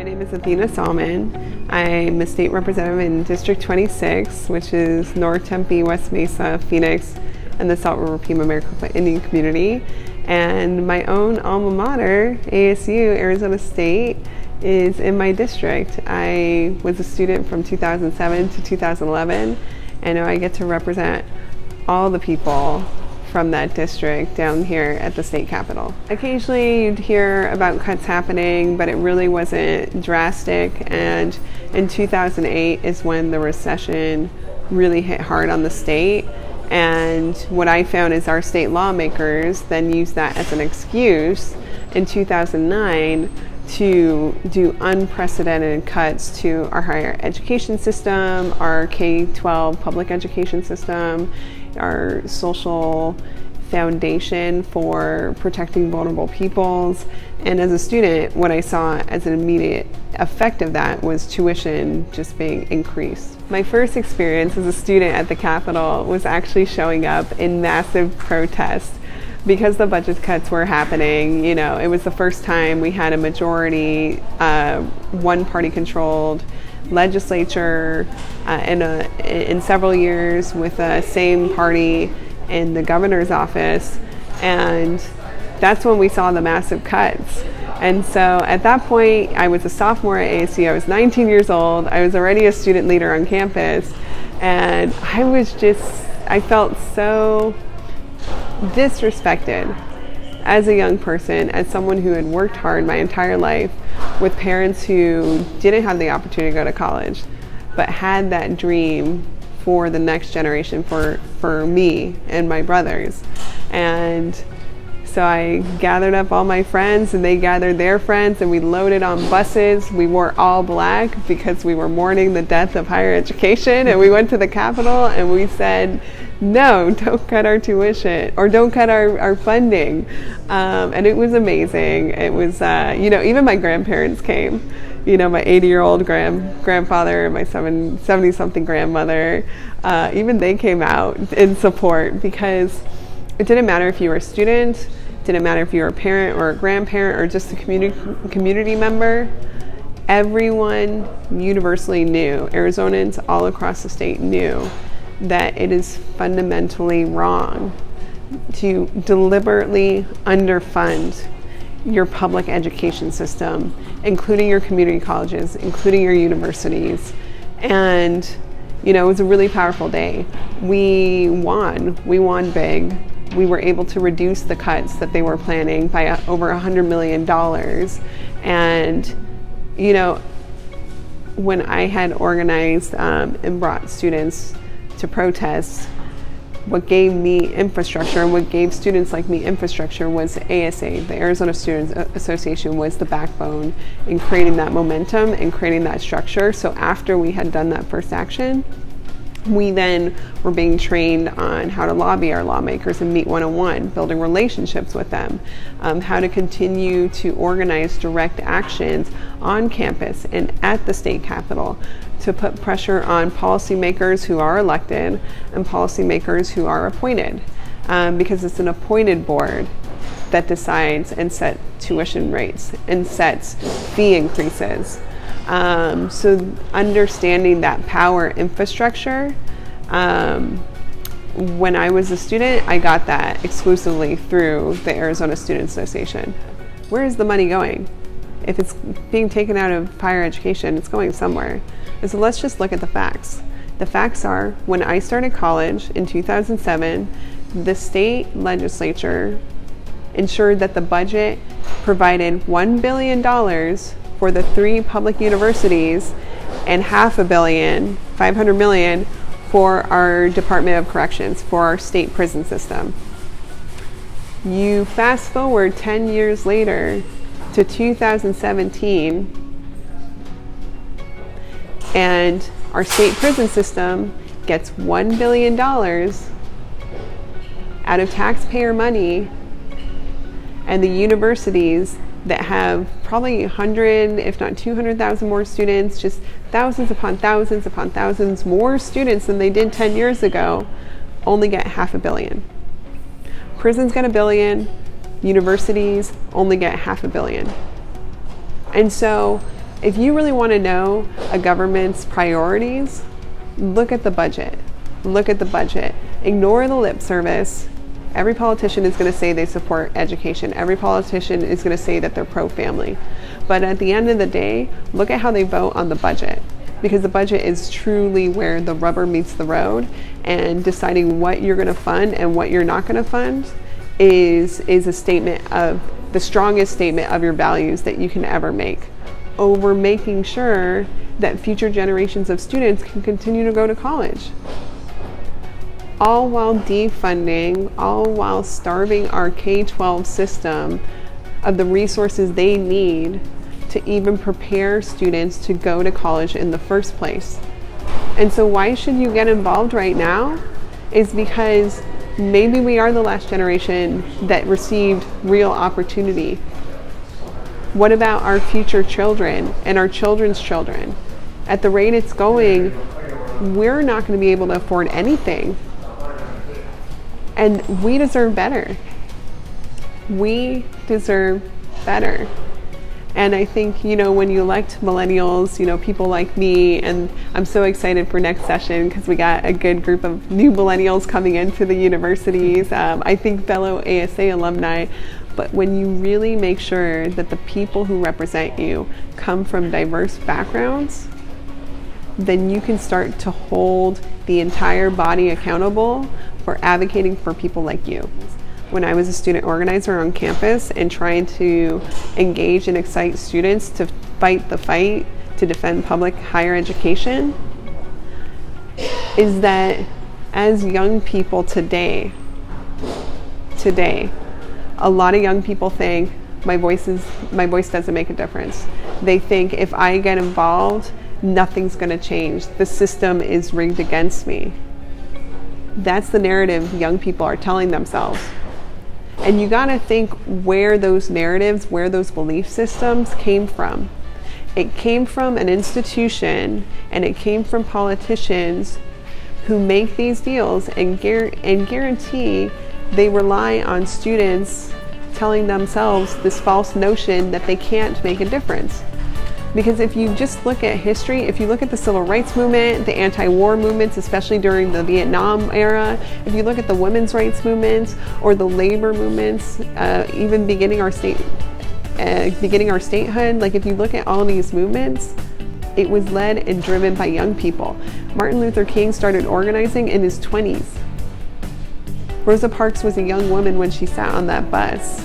My name is Athena Salman. I'm a state representative in District 26, which is North Tempe, West Mesa, Phoenix, and the Salt River Pima Maricopa Indian community. And my own alma mater, ASU, Arizona State, is in my district. I was a student from 2007 to 2011, and now I get to represent all the people from that district down here at the state capitol. Occasionally you'd hear about cuts happening, but it really wasn't drastic. And in 2008 is when the recession really hit hard on the state. And what I found is our state lawmakers then used that as an excuse in 2009 to do unprecedented cuts to our higher education system, our K-12 public education system, our social foundation for protecting vulnerable peoples. And as a student, what I saw as an immediate effect of that was tuition just being increased. My first experience as a student at the Capitol was actually showing up in massive protests because the budget cuts were happening. You know, it was the first time we had a majority, one-party controlled legislature in several years with the same party in the governor's office, and that's when we saw the massive cuts. And so at that point, I was a sophomore at ASU. I was 19 years old. I was already a student leader on campus, and I felt so disrespected as a young person, as someone who had worked hard my entire life with parents who didn't have the opportunity to go to college, but had that dream for the next generation, for me and my brothers. And so I gathered up all my friends, and they gathered their friends, and we loaded on buses. We wore all black because we were mourning the death of higher education, and we went to the Capitol and we said, no, don't cut our tuition, or don't cut our funding. And it was amazing. It was, even my grandparents came. You know, my 80-year-old grandfather and my 70-something grandmother, even they came out in support, because it didn't matter if you were a student, didn't matter if you were a parent or a grandparent or just a community member. Everyone universally knew, Arizonans all across the state knew, that it is fundamentally wrong to deliberately underfund your public education system, including your community colleges, including your universities. And, you know, it was a really powerful day. We won big. We were able to reduce the cuts that they were planning by over $100 million. And, you know, when I had organized and brought students to protest, what gave me infrastructure and what gave students like me infrastructure was ASA. The Arizona Students Association was the backbone in creating that momentum and creating that structure. So after we had done that first action, we then were being trained on how to lobby our lawmakers and meet one-on-one, building relationships with them, how to continue to organize direct actions on campus and at the state capitol to put pressure on policymakers who are elected and policymakers who are appointed, because it's an appointed board that decides and sets tuition rates and sets fee increases. So understanding that power infrastructure, when I was a student, I got that exclusively through the Arizona Student Association. Where is the money going? If it's being taken out of higher education, it's going somewhere. And so let's just look at the facts. The facts are, when I started college in 2007, the state legislature ensured that the budget provided $1 billion for the 3 public universities and $500 million for our Department of Corrections, for our state prison system. You fast forward 10 years later to 2017, and our state prison system gets $1 billion out of taxpayer money, and the universities that have probably 100, if not 200,000 more students, just thousands upon thousands more students than they did 10 years ago, only get $500 million. Prisons get $1 billion, universities only get $500 million. And so If you really want to know a government's priorities, look at the budget. Look at the budget. Ignore the lip service. Every politician is going to say they support education. Every politician is going to say that they're pro-family. But at the end of the day, look at how they vote on the budget, because the budget is truly where the rubber meets the road, and deciding what you're going to fund and what you're not going to fund is a statement of the strongest statement of your values that you can ever make, over making sure that future generations of students can continue to go to college. All while defunding, all while starving our K-12 system of the resources they need to even prepare students to go to college in the first place. And so why should you get involved right now? Is because maybe we are the last generation that received real opportunity. What about our future children and our children's children? At the rate it's going, we're not going to be able to afford anything. And we deserve better. We deserve better. And I think, when you elect millennials, people like me, and I'm so excited for next session because we got a good group of new millennials coming into the universities. I think fellow ASA alumni. But when you really make sure that the people who represent you come from diverse backgrounds, then you can start to hold the entire body accountable for advocating for people like you. When I was a student organizer on campus and trying to engage and excite students to fight the fight to defend public higher education, is that as young people today, a lot of young people think my voice doesn't make a difference. They think if I get involved, nothing's going to change. The system is rigged against me. That's the narrative young people are telling themselves. And you got to think where those narratives, where those belief systems came from. It came from an institution, and it came from politicians who make these deals and guarantee they rely on students telling themselves this false notion that they can't make a difference. Because if you just look at history, if you look at the civil rights movement, the anti-war movements, especially during the Vietnam era, if you look at the women's rights movements or the labor movements, even beginning our statehood, like if you look at all these movements, it was led and driven by young people. Martin Luther King started organizing in his 20s. Rosa Parks was a young woman when she sat on that bus.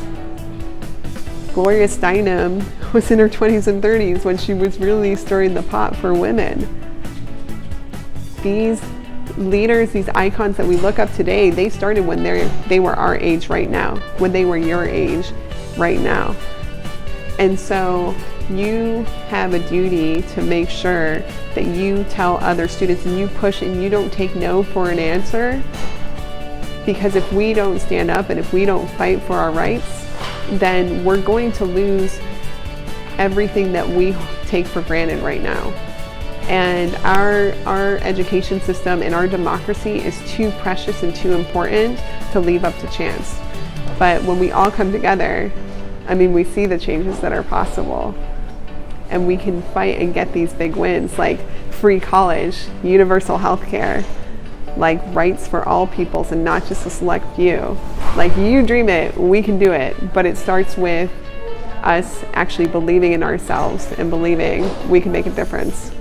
Gloria Steinem was in her 20s and 30s when she was really stirring the pot for women. These leaders, these icons that we look up today, they started when they were our age right now, when they were your age right now. And so you have a duty to make sure that you tell other students and you push and you don't take no for an answer. Because if we don't stand up and if we don't fight for our rights, then we're going to lose everything that we take for granted right now. And our education system and our democracy is too precious and too important to leave up to chance. But when we all come together, we see the changes that are possible. And we can fight and get these big wins like free college, universal health care, like rights for all peoples and not just a select few. Like you dream it, we can do it, but it starts with us actually believing in ourselves and believing we can make a difference.